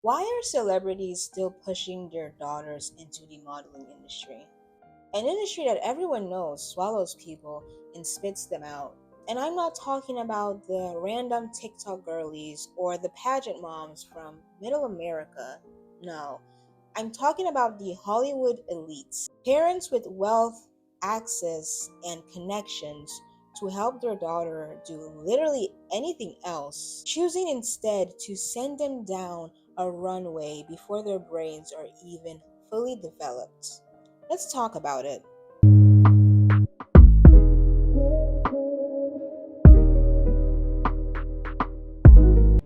Why are celebrities still pushing their daughters into the modeling industry? An industry that everyone knows swallows people and spits them out. And I'm not talking about the random TikTok girlies or the pageant moms from middle America. No, I'm talking about the Hollywood elites. Parents with wealth, access, and connections to help their daughter do literally anything else, choosing instead to send them down a runway before their brains are even fully developed. Let's talk about it.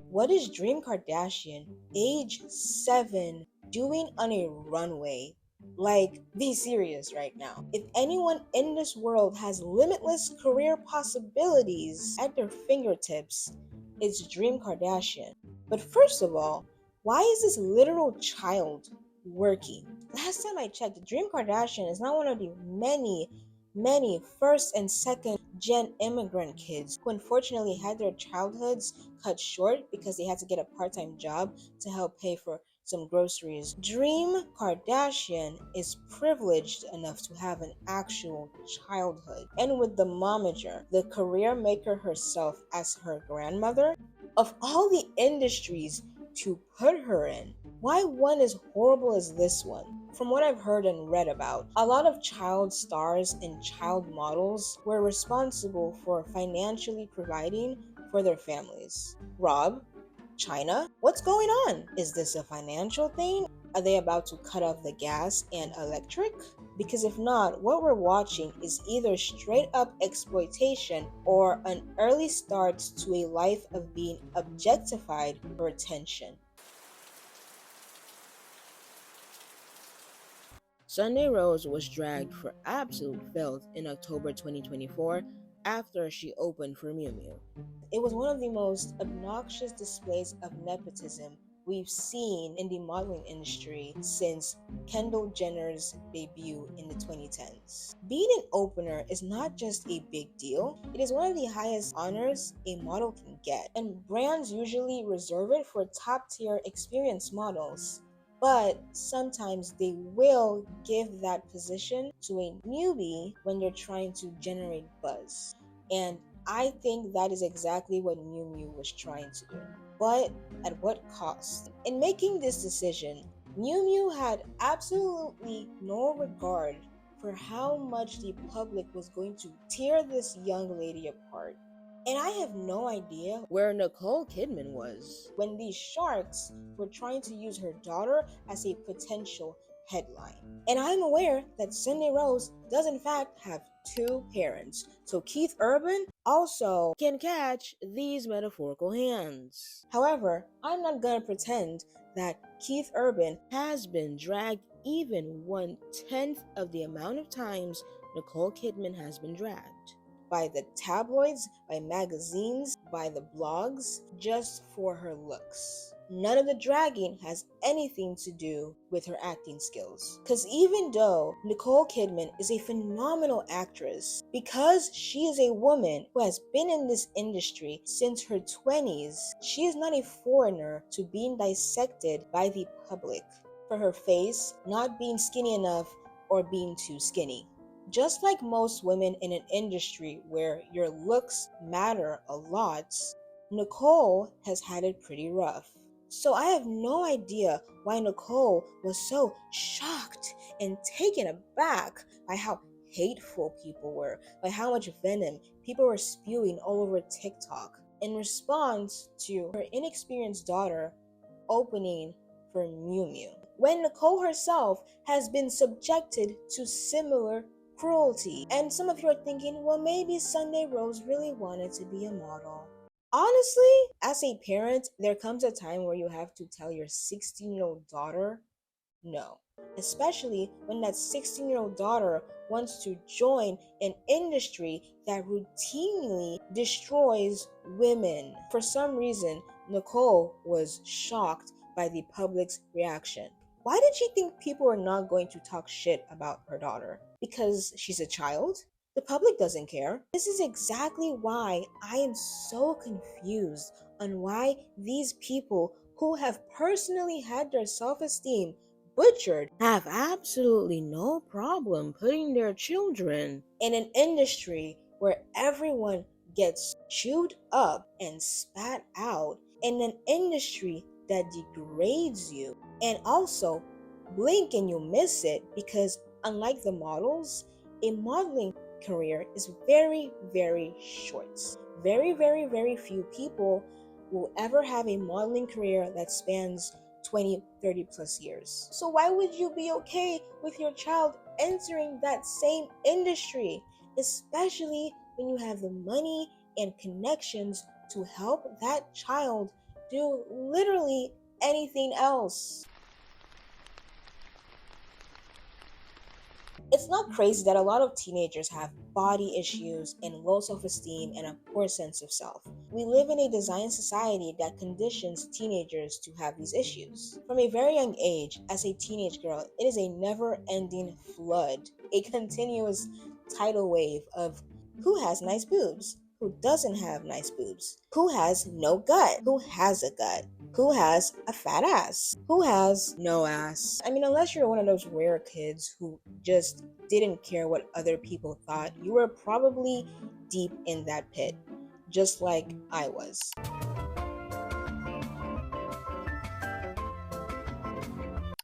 What is Dream Kardashian, age 7, doing on a runway? Like, be serious right now. If anyone in this world has limitless career possibilities at their fingertips, it's Dream Kardashian. But first of all, why is this literal child working? Last time I checked, Dream Kardashian is not one of the many first and second gen immigrant kids who unfortunately had their childhoods cut short because they had to get a part-time job to help pay for some groceries. Dream Kardashian is privileged enough to have an actual childhood. And with the momager, the career maker herself as her grandmother, of all the industries to put her in, why one as horrible as this one? From what I've heard and read about, a lot of child stars and child models were responsible for financially providing for their families. Rob, China, what's going on? Is this a financial thing? Are they about to cut off the gas and electric? Because if not, what we're watching is either straight up exploitation or an early start to a life of being objectified for attention. Sunday Rose was dragged for absolute filth in October 2024 after she opened for Miu Miu. It was one of the most obnoxious displays of nepotism we've seen in the modeling industry since Kendall Jenner's debut in the 2010s. Being an opener is not just a big deal, it is one of the highest honors a model can get, and brands usually reserve it for top tier experienced models. But sometimes they will give that position to a newbie when they're trying to generate buzz. And I think that is exactly what Miu Miu was trying to do. But at what cost? In making this decision, Miu Miu had absolutely no regard for how much the public was going to tear this young lady apart. And I have no idea where Nicole Kidman was when these sharks were trying to use her daughter as a potential headline. And I'm aware that Sunday Rose does in fact have two parents, so Keith Urban also can catch these metaphorical hands. However, I'm not gonna pretend that Keith Urban has been dragged even 1/10 of the amount of times Nicole Kidman has been dragged by the tabloids, by magazines, by the blogs, just for her looks. None of the dragging has anything to do with her acting skills. Because even though Nicole Kidman is a phenomenal actress, because she is a woman who has been in this industry since her 20s, she is not a foreigner to being dissected by the public for her face not being skinny enough or being too skinny. Just like most women in an industry where your looks matter a lot, Nicole has had it pretty rough. So I have no idea why Nicole was so shocked and taken aback by how hateful people were, by how much venom people were spewing all over TikTok in response to her inexperienced daughter opening for Miu Miu. When Nicole herself has been subjected to similar cruelty. And some of you are thinking, well, maybe Sunday Rose really wanted to be a model. Honestly, as a parent, there comes a time where you have to tell your 16-year-old daughter no. Especially when that 16-year-old daughter wants to join an industry that routinely destroys women. For some reason, Nicole was shocked by the public's reaction. Why did she think people were not going to talk shit about her daughter? Because she's a child? The public doesn't care. This is exactly why I am so confused on why these people who have personally had their self-esteem butchered have absolutely no problem putting their children in an industry where everyone gets chewed up and spat out, in an industry that degrades you. And also, blink and you miss it, because unlike the models, a modeling career is very, very short. Very, very, very few people will ever have a modeling career that spans 20, 30 plus years. So why would you be okay with your child entering that same industry, especially when you have the money and connections to help that child do literally anything else? It's not crazy that a lot of teenagers have body issues and low self esteem and a poor sense of self. We live in a design society that conditions teenagers to have these issues. From a very young age, as a teenage girl, it is a never ending flood, a continuous tidal wave of who has nice boobs, who doesn't have nice boobs, who has no gut, who has a gut, who has a fat ass, who has no ass. I mean, unless you're one of those rare kids who just didn't care what other people thought, you were probably deep in that pit, just like I was.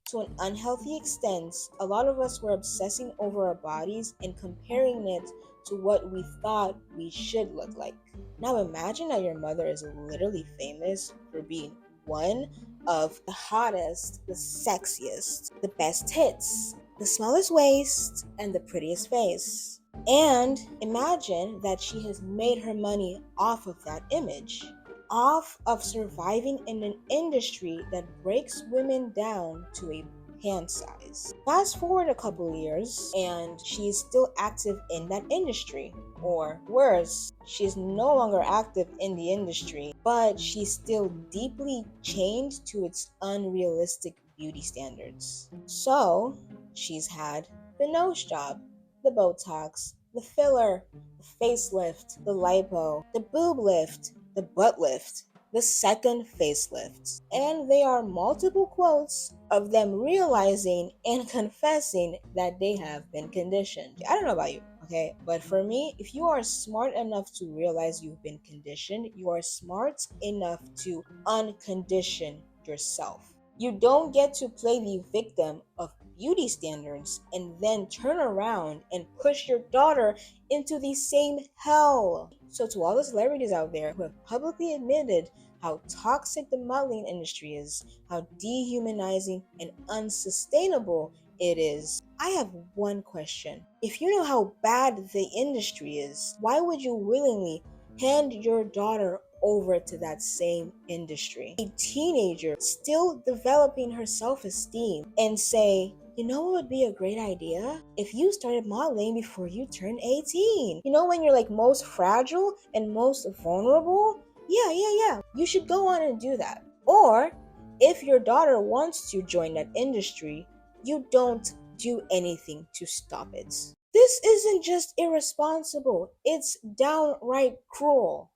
To an unhealthy extent, a lot of us were obsessing over our bodies and comparing it to what we thought we should look like. Now imagine that your mother is literally famous for being one of the hottest, the sexiest, the best tits, the smallest waist, and the prettiest face. And imagine that she has made her money off of that image, off of surviving in an industry that breaks women down to a hand size. Fast forward a couple years, and she's still active in that industry. Or worse, she's no longer active in the industry, but she's still deeply chained to its unrealistic beauty standards. So, she's had the nose job, the Botox, the filler, the facelift, the lipo, the boob lift, the butt lift, the second facelift. And there are multiple quotes of them realizing and confessing that they have been conditioned. I don't know about you, okay? But for me, if you are smart enough to realize you've been conditioned, you are smart enough to uncondition yourself. You don't get to play the victim of beauty standards and then turn around and push your daughter into the same hell. So to all the celebrities out there who have publicly admitted how toxic the modeling industry is, how dehumanizing and unsustainable it is, I have one question. If you know how bad the industry is, why would you willingly hand your daughter over to that same industry? A teenager still developing her self-esteem, and say, you know what would be a great idea? If you started modeling before you turned 18. You know, when you're like most fragile and most vulnerable? Yeah. You should go on and do that. Or if your daughter wants to join that industry, you don't do anything to stop it. This isn't just irresponsible, it's downright cruel.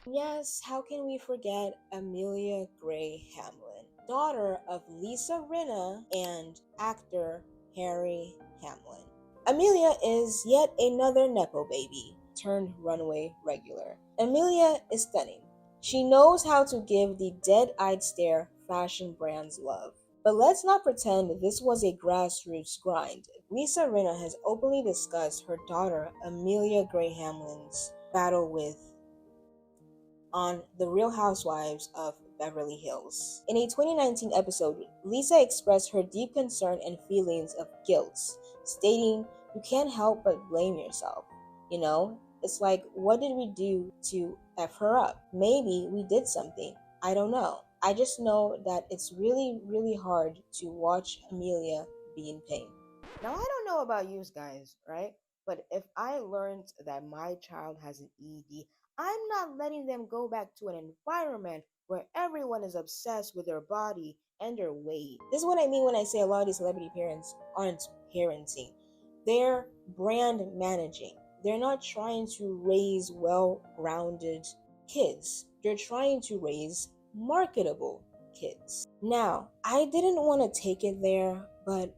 Yes, how can we forget Amelia Gray Hamlin, daughter of Lisa Rinna and actor Harry Hamlin. Amelia is yet another nepo baby turned runway regular. Amelia is stunning. She knows how to give the dead-eyed stare fashion brands love. But let's not pretend this was a grassroots grind. Lisa Rinna has openly discussed her daughter Amelia Gray Hamlin's battle with on The Real Housewives of Beverly Hills. In a 2019 episode, Lisa expressed her deep concern and feelings of guilt, stating, "You can't help but blame yourself. You know, it's like, what did we do to F her up? Maybe we did something. I don't know. I just know that it's really, really hard to watch Amelia be in pain." Now, I don't know about you guys, right? But if I learned that my child has an ED, I'm not letting them go back to an environment where everyone is obsessed with their body and their weight. This is what I mean when I say a lot of these celebrity parents aren't parenting. They're brand managing. They're not trying to raise well-rounded kids. They're trying to raise marketable kids. Now, I didn't want to take it there, but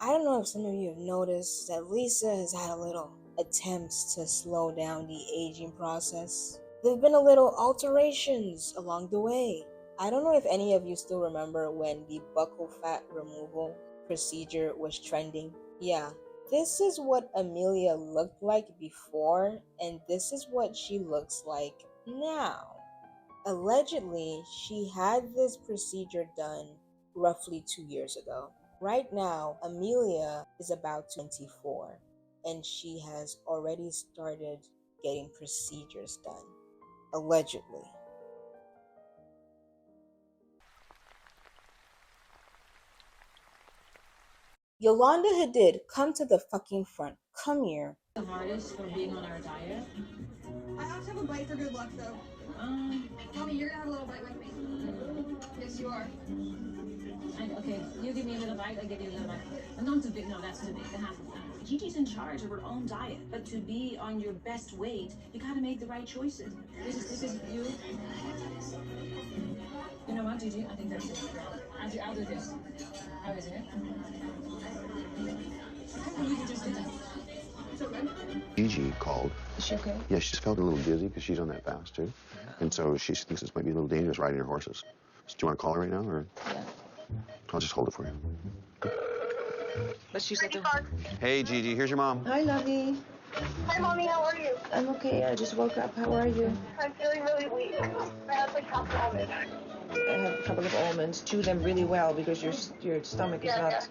I don't know if some of you have noticed that Lisa has had a little attempts to slow down the aging process. There have been a little alterations along the way. I don't know if any of you still remember when the buccal fat removal procedure was trending. Yeah, this is what Amelia looked like before, and this is what she looks like now. Allegedly, she had this procedure done roughly 2 years ago. Right now, Amelia is about 24, and she has already started getting procedures done. Allegedly. Yolanda Hadid, come to the fucking front. Come here. The hardest for being on our diet? I have to have a bite for good luck, though. Mommy, you're gonna have a little bite with me. Yes, you are. Okay, you give me a little bite, I give you a little bite. But not too big, no, that's too big. The half of that. Gigi's in charge of her own diet, but to be on your best weight, you gotta make the right choices. This is you. You know what, Gigi? I think that's it. I'll do this. How is it? You can just do that. It's okay. Gigi called. Is she okay? Yeah, she's felt a little dizzy because she's on that fast too, and so she thinks this might be a little dangerous riding your horses. So do you want to call her right now, or Yeah. I'll just hold it for you? But she's at the... Hey, Gigi, here's your mom. Hi, lovey. Hi, Mommy, how are you? I'm okay. I just woke up. How are you? I'm feeling really weak. I have like half an almond. I have a couple of almonds. Chew them really well because your stomach is not.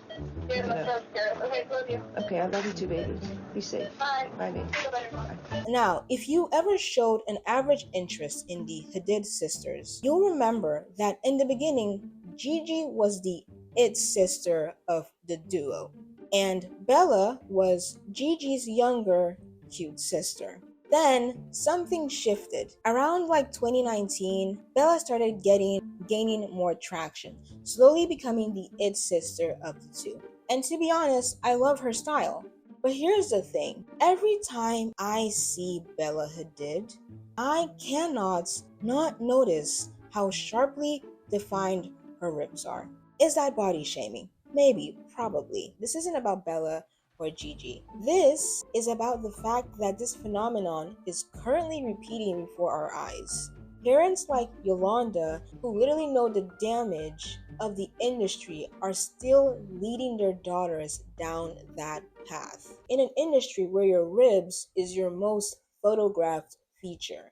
Yeah, that sounds good. Okay, love you. Okay, I love you too, baby. Be safe. Bye. Bye, baby. Feel better. Now, if you ever showed an average interest in the Hadid sisters, you'll remember that in the beginning, Gigi was the it sister of the duo, and Bella was Gigi's younger, cute sister. Then something shifted. Around like 2019, Bella started gaining more traction, slowly becoming the it sister of the two. And to be honest, I love her style. But here's the thing. Every time I see Bella Hadid, I cannot not notice how sharply defined her ribs are. Is that body shaming? Maybe, probably. This isn't about Bella or Gigi. This is about the fact that this phenomenon is currently repeating before our eyes. Parents like Yolanda, who literally know the damage of the industry, are still leading their daughters down that path. In an industry where your ribs is your most photographed feature.